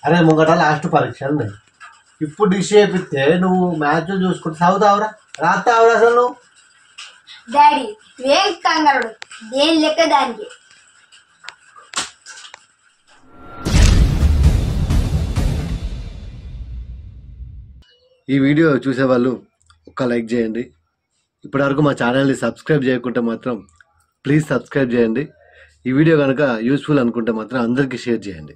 అరే ముంగట లాస్ట్ పరీక్షలు ఉన్నాయి. ఇప్పుడు డిష్ చేపిస్తే నువ్వు మ్యాచ్ చూసుకుంటే చదువుతావురా రాస్తావురా అసలు నువ్వు? డాడీ ఏం కంగారు దేని లెక్క దానికి. ఈ వీడియో చూసేవాళ్ళు ఒక్క లైక్ చేయండి. ఇప్పటివరకు మా ఛానల్ని సబ్స్క్రైబ్ చేయకుంటే మాత్రం ప్లీజ్ సబ్స్క్రైబ్ చేయండి. ఈ వీడియో కనుక యూస్ఫుల్ అనుకుంటే మాత్రం అందరికీ షేర్ చేయండి.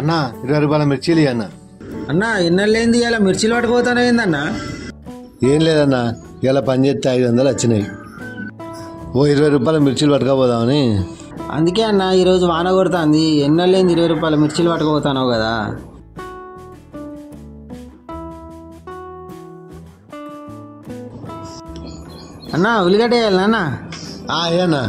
అన్నా 20 రూపాయల మిర్చీలు అన్న. అన్నా ఎన్నెళ్ళేంది ఇలా మిర్చిలు పట్టుకుపోతానే ఏందన్నా? ఏం లేదన్నా, ఇలా పని చేస్తే 500 వచ్చినాయి. ఓ 20 రూపాయల మిర్చీలు పట్టుకపోదామని. అందుకే అన్న ఈరోజు వాన కొడుతుంది, ఎన్నెళ్ళేంది 20 రూపాయల మిర్చిలు పట్టుకుపోతాను కదా. అన్నా ఉల్లిగడ్డ వేయాలన్నా? ఏనా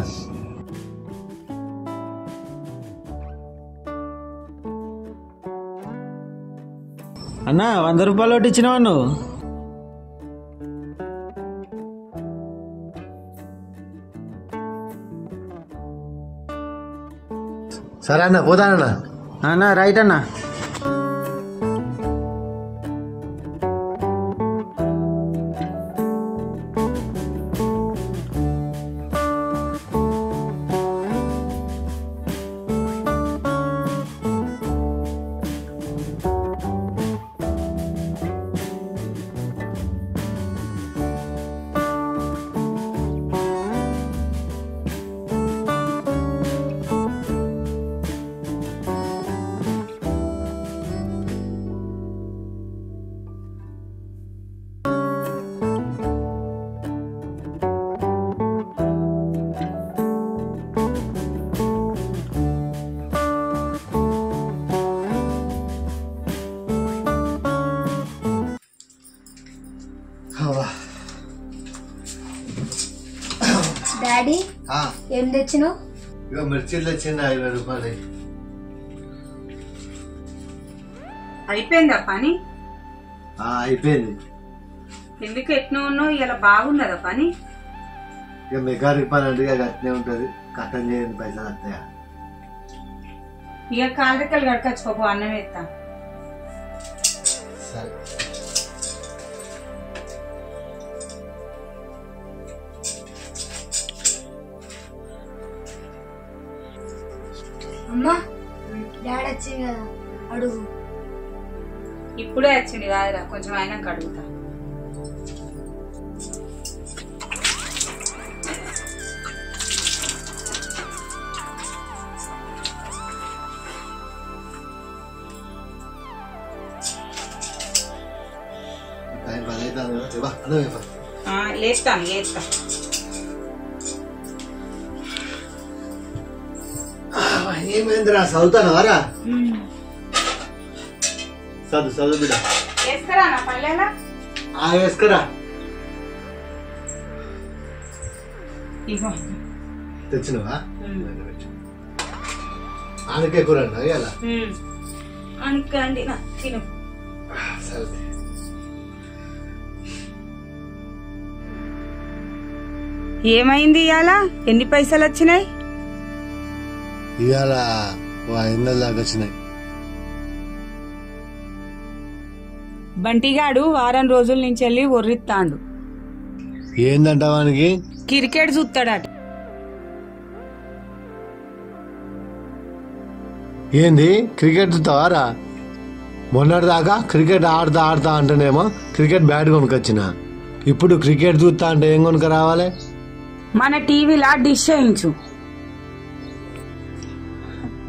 అన్నా 100 రూపాయలు ఒకటి ఇచ్చినావా నువ్వు? సరే అన్న పోతానన్నా. అన్నా రైట్ అన్నా. డాడీ ఏం తెచ్చినావు? ఇక మిర్చీలు తెచ్చింది 20 రూపాయలు. అయిపోయిందా పని? అయిపోయింది. ఎందుకు ఎట్లా ఉన్నావు? ఇలా బాగున్నదా పని? ఇక మెకానిక్ పని అంటే ఇక అట్నే ఉంటది, కట్టం చేయండి పైసలు వస్తాయా? ఇక కాళ్ళరెక్కలు కడకచ్చుకోపో, అన్నం ఎత్తా. సరే అమ్మా డాడీ వచ్చింది కదా అడుగు. ఇప్పుడే వచ్చింది కాదురా, కొంచెం అయినాక అడుగుతా. లేస్తాను లేస్తా. ఏమైందిరా చదువుతానవారా? చదువు బిడ్డ. వేసుకురా నా పల్లెలా? వేసుకురా. ఇగో తెచ్చినవా? ఆనకే కూర అలా అనుకోండి నా తిను. సరే ఏమైంది ఇవాళ? ఎన్ని పైసలు వచ్చినాయి? ఇవాళ 500 దాకా వచ్చినాయి. బంటిగాడు వారం రోజుల నుంచి వెళ్ళి ఒర్రిత్తాండు. ఏందంట వానికి? క్రికెట్ చూస్తాడట. ఏంది క్రికెట్ చూస్తావారా? మొన్నటి దాకా క్రికెట్ ఆడతా అంటేనేమో క్రికెట్ బ్యాట్ కొనుకొచ్చిన, ఇప్పుడు క్రికెట్ చూస్తా అంటే ఏం కొనుక రావాలి? మన టీవీలా డిష్ చేయించు.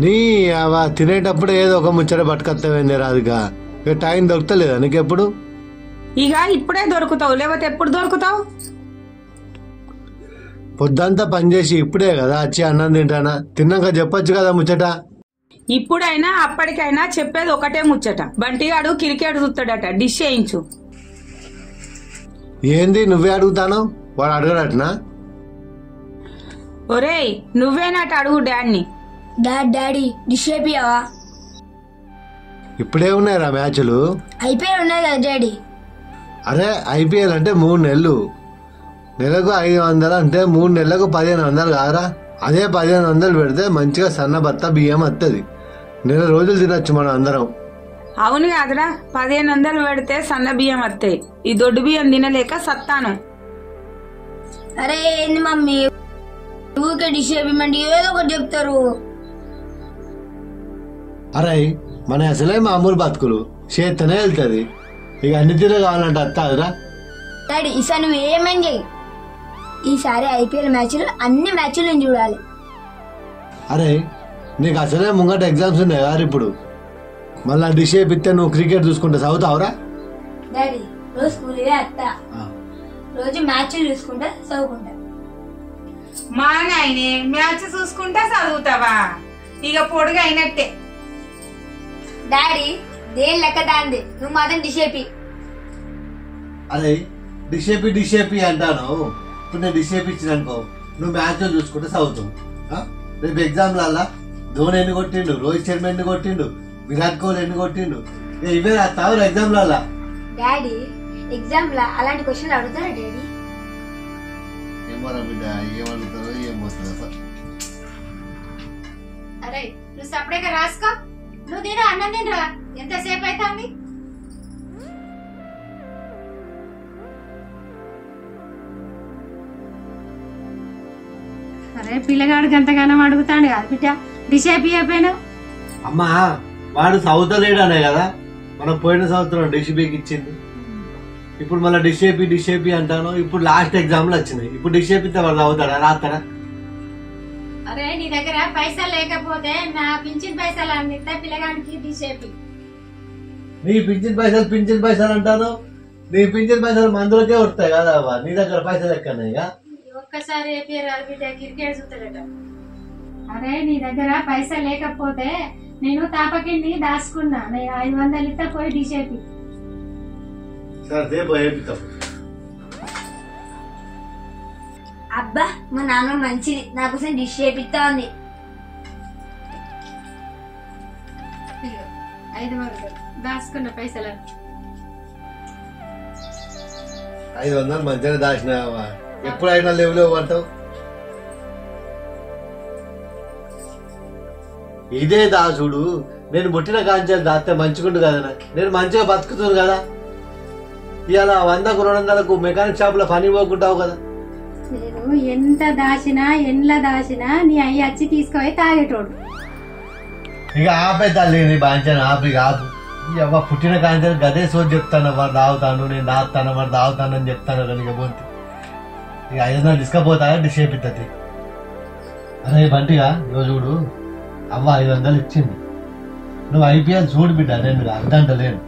నీ తినేటప్పుడు ఏదో ఒక ముచ్చట పట్టుకొస్తావేంది రాదుగా, ఇక టైం దొరుకుతలేదా నీకెప్పుడు? ఇక ఇప్పుడే దొరుకుతావు, లేకపోతే ఎప్పుడు దొరుకుతావు? పొద్దంతా పనిచేసి ఇప్పుడే కదా వచ్చి అన్నం తింటానా, తిన్నాక చెప్పొచ్చు కదా ముచ్చట. ఇప్పుడైనా అప్పటికైనా చెప్పేది ఒకటే ముచ్చట. బంటిగాడు క్రికెట్ చూస్తాడట, డిష్ చేయించు. ఏంది నువ్వే అడుగుతాను, వాడు అడగడటనా? ఒరేయ్ నువ్వేనట అడుగు డాడ్ని. Daddy dish అయిపోయావా? ఇప్పుడే ఉన్నాయిరా మ్యాచ్లు? అయిపోయి ఉన్నాయి కదా డాడీ. అరే ఐపీఎల్ అంటే 3 నెలలు, నెలకు 500 అంటే 3 నెలలకు 1500 కాదురా. అదే 1500 పెడితే మంచిగా సన్న బత్త బియ్యం వస్తుంది, నెల రోజులు తినొచ్చు మనం అందరం. అవును కాదురా, 1500 పెడితే సన్న బియ్యం వస్తాయి. ఈ దొడ్డు బియ్యం తినలేక సత్తాను. అరే ఏంది మమ్మీ ఊరికే డిష్ అయిపోయమంటే ఏదో ఒకటి చెప్తారు. అరే మన అసలే మామూలు బతుకులు, చేత్తనే వెళ్తుంది, ఇక అన్ని తీరు కావాలంటే వస్తాదిరా. డాడీ ఈసారి నువ్వు ఏమేం చెయ్యి, ఈసారి ఐపీఎల్ మ్యాచ్లు అన్ని మ్యాచ్లు నేను చూడాలి. అరే నీకు అసలే ముంగట ఎగ్జామ్స్ ఉన్నాయి కదా ఇప్పుడు, మళ్ళా డిష్ అయిపిస్తే నువ్వు క్రికెట్ చూసుకుంటే చదువుతావురా? డాడీ రోజు స్కూల్గా వస్తా, రోజు మ్యాచ్లు చూసుకుంటా చదువుకుంటా. మా నాయనే మ్యాచ్ చూసుకుంటా చదువుతావా? ఇక పొడుగు అయినట్టే. డాడీ దేని లెక్క దాంది, నువ్వు మాత్రం డిష్ అయిపి. అరే డిష్ అయిపి అంటాను, ఇప్పుడు నేను డిష్ అయిపించిన అనుకో, నువ్వు మ్యాచ్ చూసుకుంటే చదువుతావు. రేపు ఎగ్జామ్లల్లా ధోని ఎన్ని కొట్టిండు, రోహిత్ శర్మ ఎన్ని కొట్టిండు, విరాట్ కోహ్లీ ఎన్ని కొట్టిండు, ఇవే రాస్తావు ఎగ్జామ్లల్లా. డాడీ ఎగ్జామ్ లా అలాంటి క్వశ్చన్లు అడుగుతారా డాడీ? ఏమో బిడ్డ, ఏమడుగుతారో ఏం పోతుందో. అరే నువ్వు సపరేట్గా రాసుకో, నువ్వు తిన అన్నం తినరా, ఎంతసేపు అవుతుంది? అరే పిల్లగాడికి ఎంతగానో అడుగుతాడు కదా బిడ్డ, డిష్ అయిపోయినావు. అమ్మా వాడు చదువుతలేడనే కదా మనం పోయిన సంవత్సరం డిష్ బీకి ఇచ్చింది, ఇప్పుడు మళ్ళీ డిష్ అయిపి అంటాను. ఇప్పుడు లాస్ట్ ఎగ్జామ్లు వచ్చినాయి, ఇప్పుడు డిష్ అయిపితే వాడు చదువుతాడా, రాస్తాడా? అరే నీ దగ్గర పైసలు లేకపోతే నా పింఛన్ పైసలు అందిస్తా పిల్లగాడికి డిష్ అయిపి. నీ పింఛన్ పైసలు అంటాను, నీ పింఛన్ పైసలు మందులకే వస్తాయి కదా, నీ దగ్గర పైసలు ఎక్కన్నాయి. ఒక్కసారి బిడ్డ క్రికెట్ చూస్తాడట. అరే నీ దగ్గర పైసలు లేకపోతే నేను తాపకిండి దాచుకున్నా, నేను 500 ఇస్తా, పోయి డిష్ అయిపి. సరే ఏపిస్తాం. అబ్బా మా నాన్న మంచిది, నా కోసం డిష్ చేపిస్తా ఉంది. 500 దాచుకున్న పైసలు 500 మంచిగా దాచినావా, ఎప్పుడైనా లేవు అంటావు. ఇదే దాసుడు, నేను పుట్టిన కాంచాలు దాస్తే మంచిగుండు కదా, నేను మంచిగా బతుకుతాను కదా. ఇలా 100కు 200కు మెకానిక్ షాప్ లో పని పోకుంటావు కదా. నేను ఎంత దాచినా ఎండ్ల దాచినా నీ అయ్యి వచ్చి తీసుకొని తాగేటోడు. ఇక ఆపే తల్లి నీ బాంచాను, ఆపు ఇక ఆపు. అవ్వ పుట్టిన కాంచాలు గదే సోది చెప్తాను, వాడు తాగుతాను నేను దాస్తాను, వాడు తాగుతాను అని చెప్తాను కానీ ఇక పోతే ఇక 500 తీసుకపోతా డిష్ అయిపోతుంది. అరే బంటిగా చూడు, అవ్వ 500 ఇచ్చింది, నువ్వు ఐపీఎల్ చూడు బిడ్డ, నేను అర్థంటలేను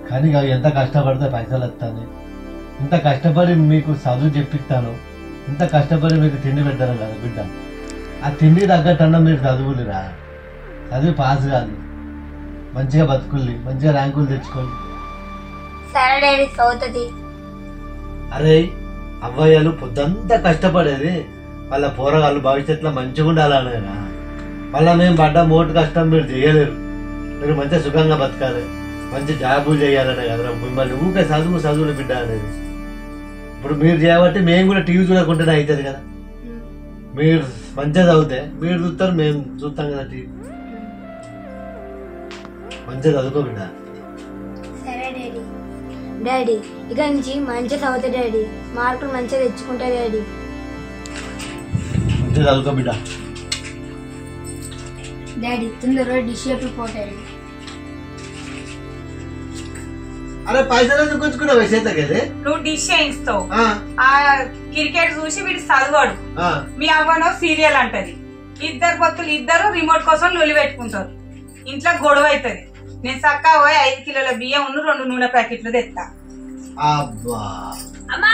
కానీ ఇక ఎంత కష్టపడితే పైసలు వస్తాను, ఇంత కష్టపడి మీకు చదువు చెప్పిస్తాను, ఇంత కష్టపడి మీకు తిండి పెట్టాను కదా బిడ్డ, ఆ తిండి తగ్గట్టన్నా మీరు చదువులురా, చదివి పాస్ కాదు, మంచిగా బతుకుల్ని, మంచిగా ర్యాంకులు తెచ్చుకోండి. సరే డాడీ చదువుతుంది. అరే అవ్వయ్యలు పొద్దంతా కష్టపడేది వాళ్ళ పోరగాళ్ళు భవిష్యత్తులో మంచిగా ఉండాలనేనా, మళ్ళా మేము పడ్డ మోటు కష్టం మీరు చేయలేరు, మీరు మంచిగా సుఖంగా బతకాలి, మంచి జాబులు చేయాలనే కదా మిమ్మల్ని ఊకే చదువులు బిడ్డ అనేది. ఇప్పుడు మీరు చేయబట్టి మేము కూడా టీవీ చూడకుండానే అవుతుంది కదా, మీరు మంచిగా చదివితే మీరు చూస్తారు, మేము చూస్తాం కదా టీవీ. మంచిగా చదువుకో బిడ్డ. సరే డాడీ. డాడీ ఇక నుంచి మంచిగా చదువుతా డాడీ, మార్కులు మంచిగా తెచ్చుకుంటా డాడీ. మంచిగా చదువుకో బిడ్డ. డాడీ తొందరగా డిష్ చెప్పి పోతాడు. అరే పైసలు ఎందుకు ఉంచుకున్నావు చేతకేది? నువ్వు డిష్ చేయిస్తావు, ఆ క్రికెట్ చూసి వీడు చదవాడు, మీ అవ్వనో సీరియల్ అంటది, ఇద్దరు భక్తులు ఇద్దరు రిమోట్ కోసం లొల్లి పెట్టుకుంటారు, ఇంట్లో గొడవ అవుతుంది. నేను చక్కా పోయి 5 కిలోల బియ్యం 2 నూనె ప్యాకెట్లు తెస్తా. అబ్బా అమ్మా